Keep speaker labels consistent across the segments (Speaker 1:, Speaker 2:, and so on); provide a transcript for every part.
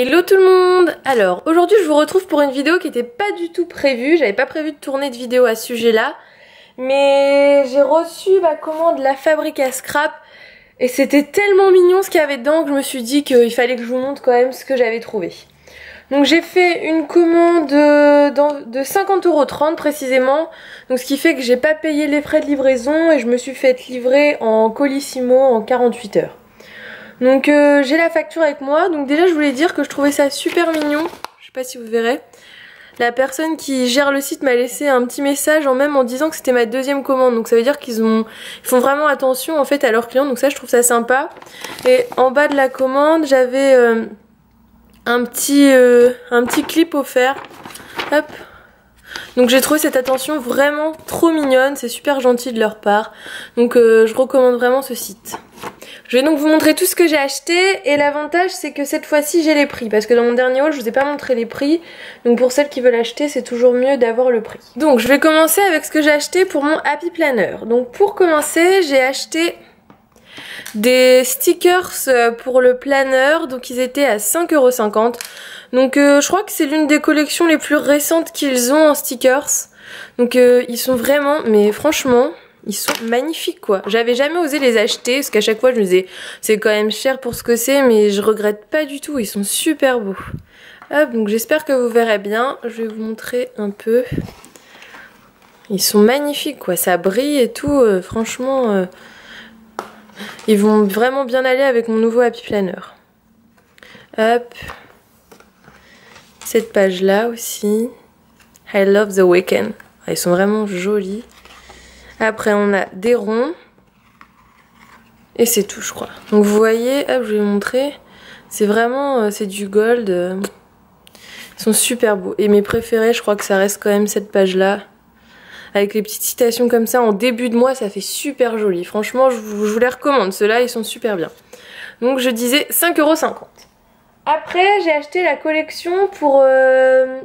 Speaker 1: Hello tout le monde. Alors aujourd'hui je vous retrouve pour une vidéo qui n'était pas du tout prévue. J'avais pas prévu de tourner de vidéo à ce sujet là, mais j'ai reçu ma commande de la fabrique à scrap et c'était tellement mignon ce qu'il y avait dedans que je me suis dit qu'il fallait que je vous montre quand même ce que j'avais trouvé. Donc j'ai fait une commande de 50,30 € précisément, donc ce qui fait que j'ai pas payé les frais de livraison et je me suis fait livrer en Colissimo en 48 heures. Donc j'ai la facture avec moi. Donc déjà je voulais dire que je trouvais ça super mignon. Je sais pas si vous verrez. La personne qui gère le site m'a laissé un petit message en disant que c'était ma deuxième commande. Donc ça veut dire qu'ils font vraiment attention en fait à leurs clients. Donc ça je trouve ça sympa. Et en bas de la commande j'avais un petit clip offert. Hop. Donc j'ai trouvé cette attention vraiment trop mignonne. C'est super gentil de leur part. Donc je recommande vraiment ce site. Je vais donc vous montrer tout ce que j'ai acheté et l'avantage c'est que cette fois-ci j'ai les prix parce que dans mon dernier haul je vous ai pas montré les prix, donc pour celles qui veulent acheter c'est toujours mieux d'avoir le prix. Donc je vais commencer avec ce que j'ai acheté pour mon Happy Planner. Donc pour commencer j'ai acheté des stickers pour le planner, donc ils étaient à 5,50 €. Donc je crois que c'est l'une des collections les plus récentes qu'ils ont en stickers. Donc ils sont vraiment, mais franchement... ils sont magnifiques quoi. J'avais jamais osé les acheter parce qu'à chaque fois je me disais c'est quand même cher pour ce que c'est, mais je regrette pas du tout, ils sont super beaux. Hop, donc j'espère que vous verrez bien. Je vais vous montrer un peu. Ils sont magnifiques quoi, ça brille et tout, franchement ils vont vraiment bien aller avec mon nouveau Happy Planner. Hop, cette page là aussi, I love the weekend. Ils sont vraiment jolis. Après on a des ronds. Et c'est tout je crois. Donc vous voyez, hop je vais vous montrer. C'est vraiment, c'est du gold. Ils sont super beaux. Et mes préférés je crois que ça reste quand même cette page là. Avec les petites citations comme ça en début de mois, ça fait super joli. Franchement je vous les recommande, ceux-là ils sont super bien. Donc je disais 5,50 €. Après j'ai acheté la collection pour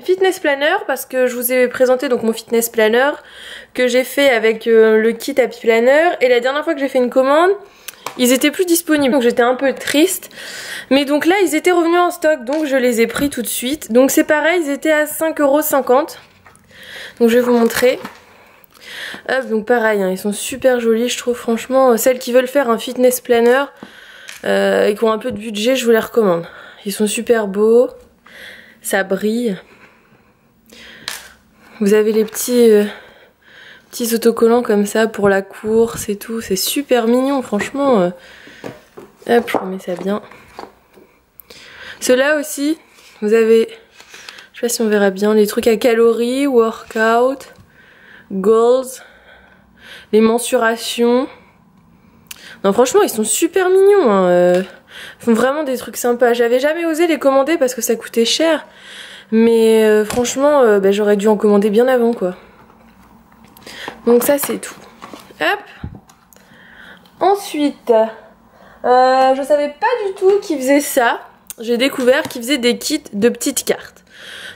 Speaker 1: Fitness Planner parce que je vous ai présenté donc mon Fitness Planner que j'ai fait avec le kit Happy Planner, et la dernière fois que j'ai fait une commande ils étaient plus disponibles donc j'étais un peu triste, mais donc là ils étaient revenus en stock donc je les ai pris tout de suite. Donc c'est pareil, ils étaient à 5,50 €. Donc je vais vous montrer. Hop, donc pareil hein, ils sont super jolis je trouve, franchement celles qui veulent faire un Fitness Planner et qui ont un peu de budget je vous les recommande. Ils sont super beaux, ça brille. Vous avez les petits autocollants comme ça pour la course et tout, c'est super mignon franchement. Hop, je remets ça bien. Ceux-là aussi, vous avez, je sais pas si on verra bien, les trucs à calories, workout, goals, les mensurations. Non franchement ils sont super mignons hein. Ils font vraiment des trucs sympas. J'avais jamais osé les commander parce que ça coûtait cher. Mais franchement, j'aurais dû en commander bien avant quoi. Donc ça c'est tout. Hop. Ensuite, je savais pas du tout qu'ils faisaient ça. J'ai découvert qu'ils faisaient des kits de petites cartes.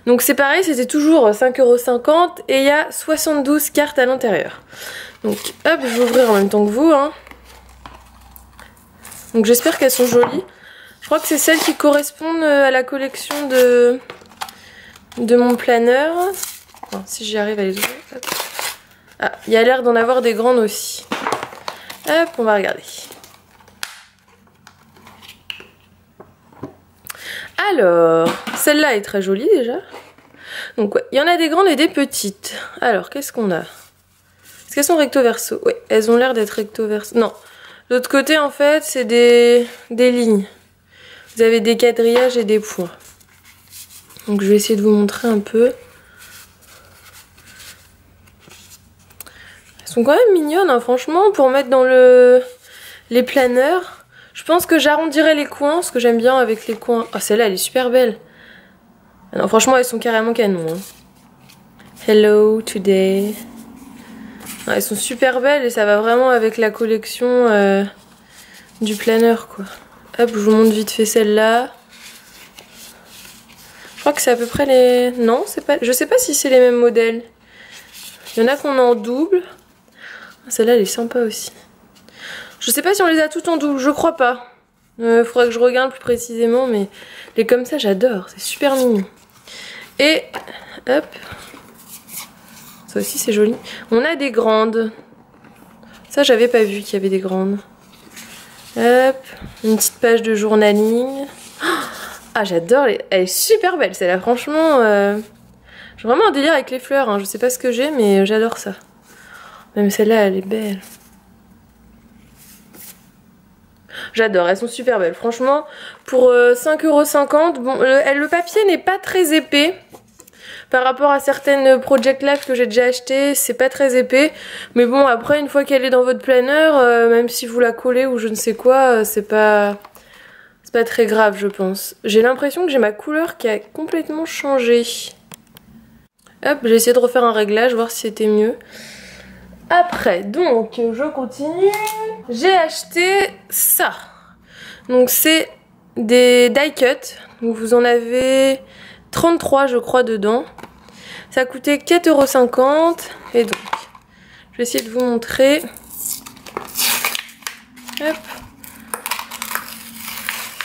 Speaker 1: Donc c'est pareil, c'était toujours 5,50 € et il y a 72 cartes à l'intérieur. Donc hop, je vais ouvrir en même temps que vous hein. Donc j'espère qu'elles sont jolies. Je crois que c'est celles qui correspondent à la collection de mon planner. Bon, si j'y arrive à les ouvrir. Hop. Ah, il y a l'air d'en avoir des grandes aussi. Hop, on va regarder. Alors, celle-là est très jolie déjà. Donc ouais, il y en a des grandes et des petites. Alors, qu'est-ce qu'on a? Est-ce qu'elles sont recto verso? Oui, elles ont l'air d'être recto verso. Non. L'autre côté en fait c'est des lignes. Vous avez des quadrillages et des points. Donc je vais essayer de vous montrer un peu. Elles sont quand même mignonnes hein, franchement pour mettre dans les planeurs. Je pense que j'arrondirai les coins parce que j'aime bien avec les coins. Ah celle-là elle est super belle. Ah, non franchement elles sont carrément canon hein. Hello today. Ah, elles sont super belles et ça va vraiment avec la collection du planeur quoi. Hop, je vous montre vite fait celle-là. Je crois que c'est à peu près les... Non, c'est pas... Je sais pas si c'est les mêmes modèles. Il y en a qu'on a en double. Celle-là elle est sympa aussi. Je sais pas si on les a toutes en double, je crois pas. Faudrait que je regarde plus précisément, mais les comme ça j'adore, c'est super mignon. Et hop, ça aussi c'est joli. On a des grandes. Ça j'avais pas vu qu'il y avait des grandes. Hop, une petite page de journaling. Ah j'adore, elle est super belle celle-là, franchement. J'ai vraiment un délire avec les fleurs, hein. Je sais pas ce que j'ai mais j'adore ça. Même celle-là elle est belle. J'adore, elles sont super belles. Franchement, pour 5,50 €, bon, le papier n'est pas très épais. Par rapport à certaines Project Life que j'ai déjà achetées, c'est pas très épais. Mais bon, après, une fois qu'elle est dans votre planeur, même si vous la collez ou je ne sais quoi, c'est pas très grave, je pense. J'ai l'impression que j'ai ma couleur qui a complètement changé. Hop, j'ai essayé de refaire un réglage, voir si c'était mieux. Après, donc, je continue. J'ai acheté ça. Donc, c'est des die cuts. Donc, vous en avez 33, je crois, dedans. Ça a coûté 4,50 €. Et donc, je vais essayer de vous montrer. Hop.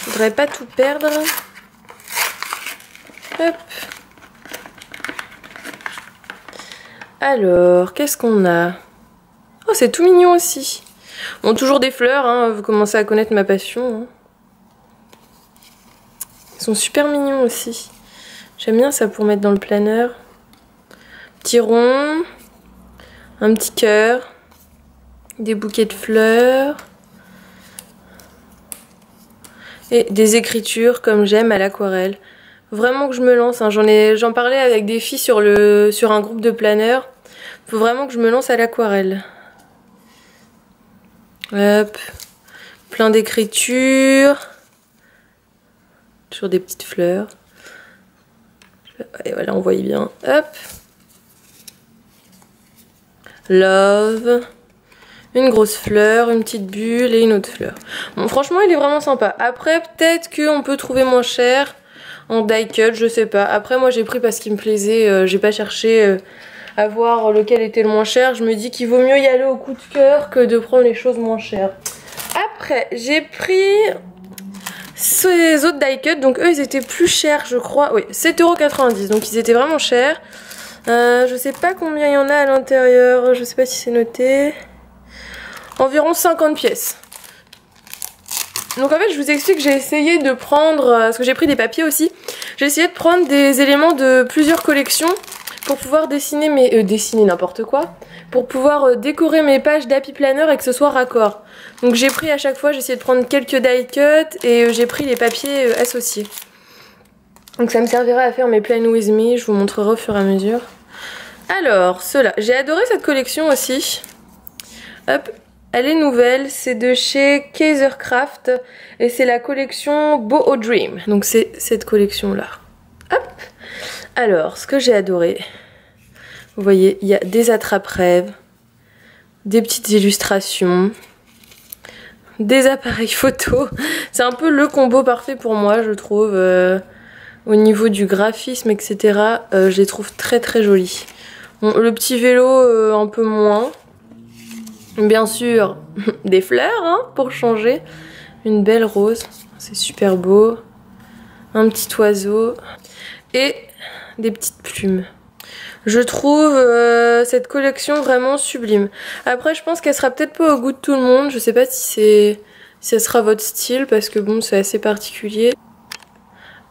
Speaker 1: Je voudrais pas tout perdre. Hop. Alors, qu'est-ce qu'on a? Oh, c'est tout mignon aussi. Bon, toujours des fleurs, hein, vous commencez à connaître ma passion. Hein. Ils sont super mignons aussi. J'aime bien ça pour mettre dans le planeur. Petit rond, un petit cœur, des bouquets de fleurs et des écritures comme j'aime à l'aquarelle. Vraiment que je me lance, hein. J'en parlais avec des filles sur un groupe de planeurs. Faut vraiment que je me lance à l'aquarelle. Hop, plein d'écritures, toujours des petites fleurs. Et voilà, on voit bien. Hop, love, une grosse fleur, une petite bulle et une autre fleur. Bon, franchement, il est vraiment sympa. Après, peut-être qu'on peut trouver moins cher en die cut, je sais pas. Après, moi, j'ai pris parce qu'il me plaisait. J'ai pas cherché à voir lequel était le moins cher. Je me dis qu'il vaut mieux y aller au coup de cœur que de prendre les choses moins chères. Après, j'ai pris ces autres die cut. Donc eux, ils étaient plus chers, je crois. Oui, 7,90 €. Donc ils étaient vraiment chers. Je sais pas combien il y en a à l'intérieur. Je sais pas si c'est noté. Environ 50 pièces. Donc en fait, je vous explique, j'ai essayé de prendre, parce que j'ai pris des papiers aussi. J'ai essayé de prendre des éléments de plusieurs collections pour pouvoir dessiner dessiner n'importe quoi, pour pouvoir décorer mes pages d'Happy Planner et que ce soit raccord. Donc j'ai pris à chaque fois, j'ai essayé de prendre quelques die cut et j'ai pris les papiers associés. Donc ça me servira à faire mes Plan With Me, je vous montrerai au fur et à mesure. Alors, ceux-là, j'ai adoré cette collection aussi. Hop, elle est nouvelle, c'est de chez Kaisercraft et c'est la collection Boho Dream. Donc c'est cette collection-là. Hop. Alors, ce que j'ai adoré, vous voyez, il y a des attrape-rêves, des petites illustrations, des appareils photo. C'est un peu le combo parfait pour moi, je trouve. Au niveau du graphisme, etc., je les trouve très très jolis. Bon, le petit vélo, un peu moins. Bien sûr, des fleurs, hein, pour changer. Une belle rose, c'est super beau. Un petit oiseau. Et des petites plumes. Je trouve cette collection vraiment sublime. Après, je pense qu'elle sera peut-être pas au goût de tout le monde. Je sais pas si ça sera votre style parce que bon, c'est assez particulier.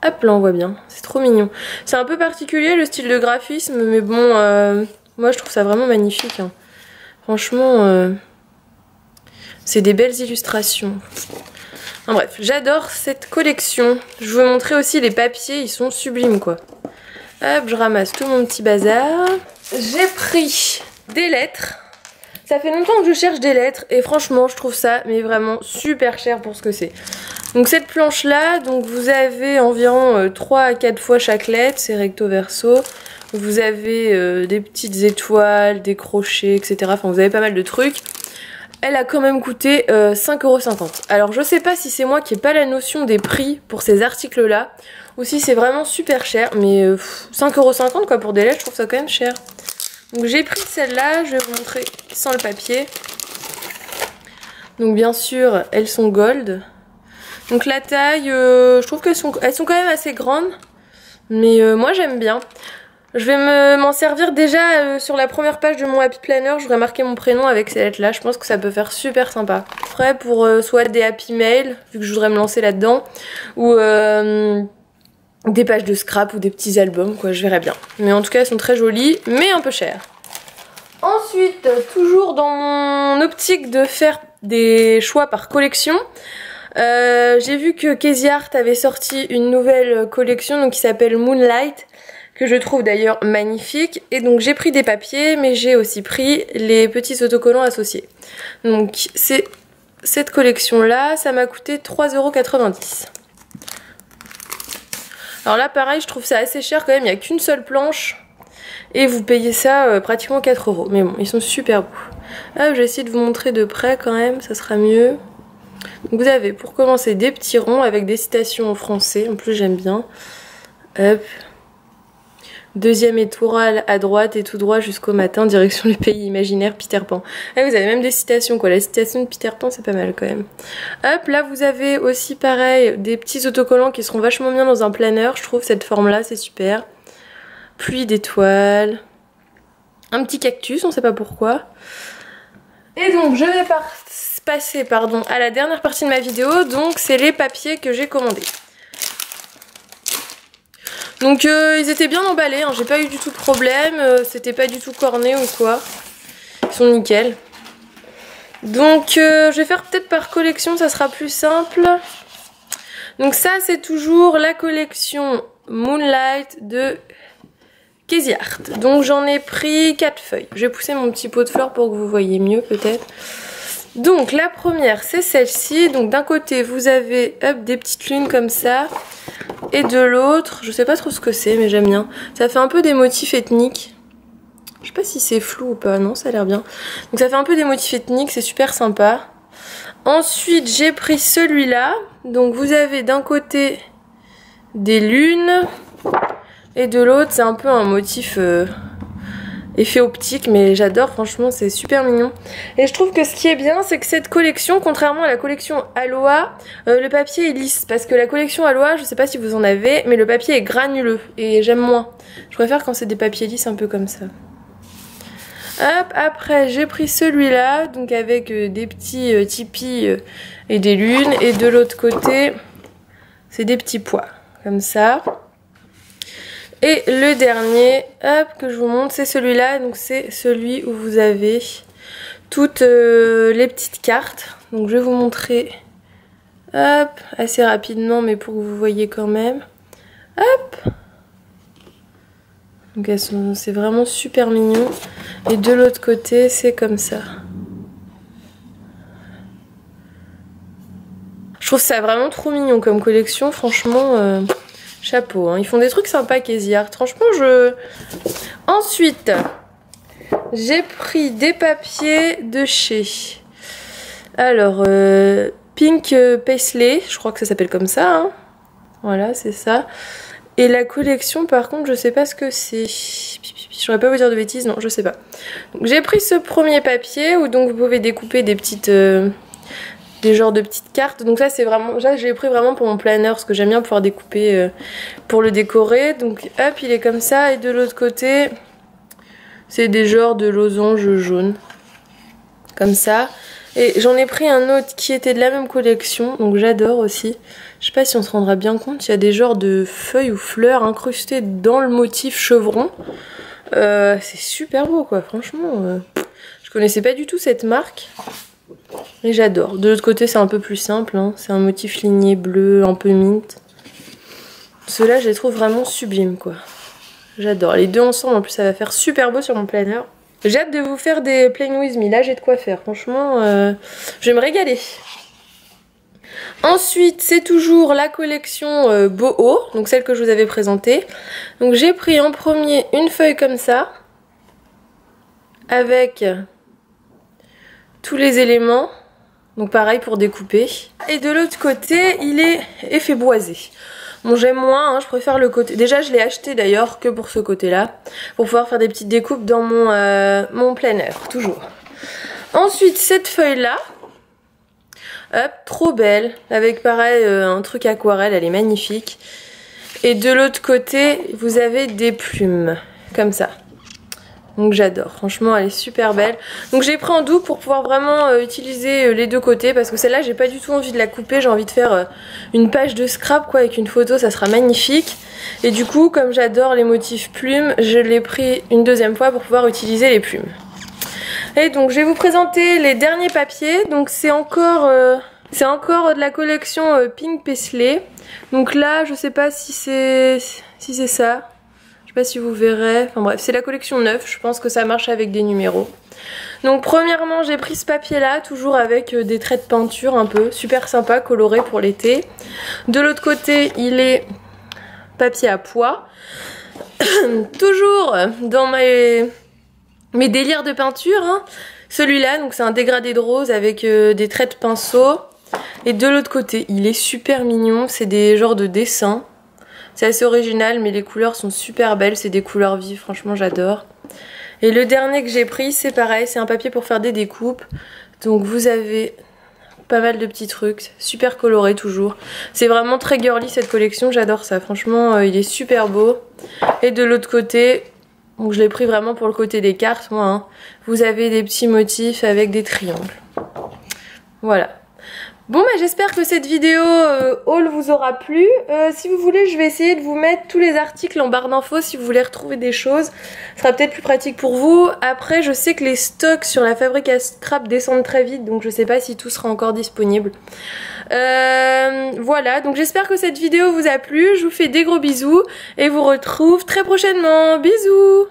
Speaker 1: Hop, là on voit bien. C'est trop mignon. C'est un peu particulier le style de graphisme, mais bon, moi je trouve ça vraiment magnifique. Hein. Franchement, c'est des belles illustrations. Enfin, bref, j'adore cette collection. Je vous montrer aussi les papiers, ils sont sublimes quoi. Hop, je ramasse tout mon petit bazar. J'ai pris des lettres. Ça fait longtemps que je cherche des lettres et franchement, je trouve ça mais vraiment super cher pour ce que c'est. Donc cette planche là, donc vous avez environ 3 à 4 fois chaque lettre, c'est recto verso. Vous avez des petites étoiles, des crochets, etc. Enfin, vous avez pas mal de trucs. Elle a quand même coûté 5,50 €. Alors je sais pas si c'est moi qui n'ai pas la notion des prix pour ces articles là ou si c'est vraiment super cher, mais 5,50 € quoi pour des lettres, je trouve ça quand même cher. Donc j'ai pris celle-là, je vais vous montrer sans le papier. Donc bien sûr, elles sont gold. Donc la taille, je trouve qu'elles sont quand même assez grandes. Mais moi j'aime bien. Je vais m'en servir déjà sur la première page de mon Happy Planner. Je voudrais marquer mon prénom avec ces lettres là. Je pense que ça peut faire super sympa. Après pour soit des Happy Mail, vu que je voudrais me lancer là-dedans, ou des pages de scrap ou des petits albums quoi, je verrai bien. Mais en tout cas elles sont très jolies, mais un peu chères. Ensuite, toujours dans mon optique de faire des choix par collection, j'ai vu que Casey Art avait sorti une nouvelle collection donc qui s'appelle Moonlight, que je trouve d'ailleurs magnifique. Et donc j'ai pris des papiers, mais j'ai aussi pris les petits autocollants associés. Donc c'est cette collection là, ça m'a coûté 3,90 €. Alors là pareil, je trouve ça assez cher quand même, il n'y a qu'une seule planche. Et vous payez ça pratiquement 4 €. Mais bon, ils sont super beaux. Ah, je vais essayer de vous montrer de près quand même, ça sera mieux. Donc vous avez pour commencer des petits ronds avec des citations en français. En plus j'aime bien. Hop. Deuxième étoile à droite et tout droit jusqu'au matin, direction le pays imaginaire Peter Pan. Ah, vous avez même des citations quoi. La citation de Peter Pan c'est pas mal quand même. Hop, là vous avez aussi pareil des petits autocollants qui seront vachement bien dans un planner. Je trouve cette forme là c'est super. Pluie d'étoiles. Un petit cactus, on sait pas pourquoi. Et donc je vais passer à la dernière partie de ma vidéo. Donc c'est les papiers que j'ai commandés. Donc ils étaient bien emballés, hein, j'ai pas eu du tout de problème. C'était pas du tout corné ou quoi. Ils sont nickel. Donc je vais faire peut-être par collection, ça sera plus simple. Donc ça c'est toujours la collection Moonlight de Casey Art. Donc j'en ai pris 4 feuilles. Je vais pousser mon petit pot de fleurs pour que vous voyez mieux peut-être. Donc la première c'est celle-ci. Donc d'un côté vous avez hop, des petites lunes comme ça. Et de l'autre, je sais pas trop ce que c'est mais j'aime bien. Ça fait un peu des motifs ethniques. Je sais pas si c'est flou ou pas, non ça a l'air bien. Donc ça fait un peu des motifs ethniques, c'est super sympa. Ensuite j'ai pris celui-là. Donc vous avez d'un côté des lunes. Et de l'autre, c'est un peu un motif effet optique, mais j'adore, franchement, c'est super mignon. Et je trouve que ce qui est bien, c'est que cette collection, contrairement à la collection Aloha, le papier est lisse. Parce que la collection Aloha, je sais pas si vous en avez, mais le papier est granuleux. Et j'aime moins. Je préfère quand c'est des papiers lisses un peu comme ça. Hop, après, j'ai pris celui-là, donc avec des petits tipis et des lunes. Et de l'autre côté, c'est des petits pois, comme ça. Et le dernier, hop, que je vous montre, c'est celui-là. Donc c'est celui où vous avez toutes les petites cartes. Donc je vais vous montrer, hop, assez rapidement, mais pour que vous voyez quand même. Hop. Donc c'est vraiment super mignon. Et de l'autre côté, c'est comme ça. Je trouve ça vraiment trop mignon comme collection, franchement... Chapeau, hein. Ils font des trucs sympas Casey Art. Franchement, Ensuite, j'ai pris des papiers de chez... Alors, Pink Paisley, je crois que ça s'appelle comme ça. Hein. Voilà, c'est ça. Et la collection, par contre, je sais pas ce que c'est. Je saurais pas vous dire de bêtises, non, je sais pas. J'ai pris ce premier papier où donc vous pouvez découper des petites... des genres de petites cartes. Donc ça c'est vraiment, je l'ai pris vraiment pour mon planner parce que j'aime bien pouvoir découper pour le décorer. Donc hop, il est comme ça. Et de l'autre côté c'est des genres de losanges jaunes comme ça. Et j'en ai pris un autre qui était de la même collection, donc j'adore aussi. Je sais pas si on se rendra bien compte, il y a des genres de feuilles ou fleurs incrustées dans le motif chevron. C'est super beau quoi, franchement. Je connaissais pas du tout cette marque. Et j'adore. De l'autre côté c'est un peu plus simple, hein. C'est un motif ligné bleu, un peu mint. Ceux-là je les trouve vraiment sublimes quoi. J'adore. Les deux ensemble en plus ça va faire super beau sur mon planner. J'ai hâte de vous faire des plain with me, là j'ai de quoi faire. Franchement je vais me régaler. Ensuite c'est toujours la collection Boho, donc celle que je vous avais présentée. Donc j'ai pris en premier une feuille comme ça. Avec... tous les éléments, donc pareil pour découper. Et de l'autre côté, il est effet boisé. Bon, j'aime moins, hein, je préfère le côté... Déjà, je l'ai acheté d'ailleurs que pour ce côté-là, pour pouvoir faire des petites découpes dans mon planner, toujours. Ensuite, cette feuille-là. Hop, trop belle. Avec pareil un truc aquarelle, elle est magnifique. Et de l'autre côté, vous avez des plumes, comme ça. Donc j'adore, franchement elle est super belle. Donc j'ai pris en double pour pouvoir vraiment utiliser les deux côtés. Parce que celle-là j'ai pas du tout envie de la couper. J'ai envie de faire une page de scrap quoi, avec une photo, ça sera magnifique. Et du coup comme j'adore les motifs plumes, je l'ai pris une deuxième fois pour pouvoir utiliser les plumes. Et donc je vais vous présenter les derniers papiers. Donc c'est encore de la collection Pink Paisley. Donc là je sais pas si c'est ça. Je sais pas si vous verrez, enfin bref, c'est la collection 9, je pense que ça marche avec des numéros. Donc premièrement j'ai pris ce papier là, toujours avec des traits de peinture un peu, super sympa, coloré pour l'été. De l'autre côté il est papier à pois, toujours dans mes délires de peinture, hein. Celui-là, donc c'est un dégradé de rose avec des traits de pinceau. Et de l'autre côté il est super mignon, c'est des genres de dessins. C'est assez original mais les couleurs sont super belles, c'est des couleurs vives, franchement j'adore. Et le dernier que j'ai pris c'est pareil, c'est un papier pour faire des découpes. Donc vous avez pas mal de petits trucs, super coloré toujours. C'est vraiment très girly cette collection, j'adore ça, franchement il est super beau. Et de l'autre côté, donc je l'ai pris vraiment pour le côté des cartes moi, hein. Vous avez des petits motifs avec des triangles. Voilà. Bon bah j'espère que cette vidéo haul vous aura plu. Si vous voulez je vais essayer de vous mettre tous les articles en barre d'infos si vous voulez retrouver des choses. Ce sera peut-être plus pratique pour vous. Après je sais que les stocks sur la fabrique à scrap descendent très vite, donc je sais pas si tout sera encore disponible. Voilà, donc j'espère que cette vidéo vous a plu. Je vous fais des gros bisous et vous retrouve très prochainement. Bisous!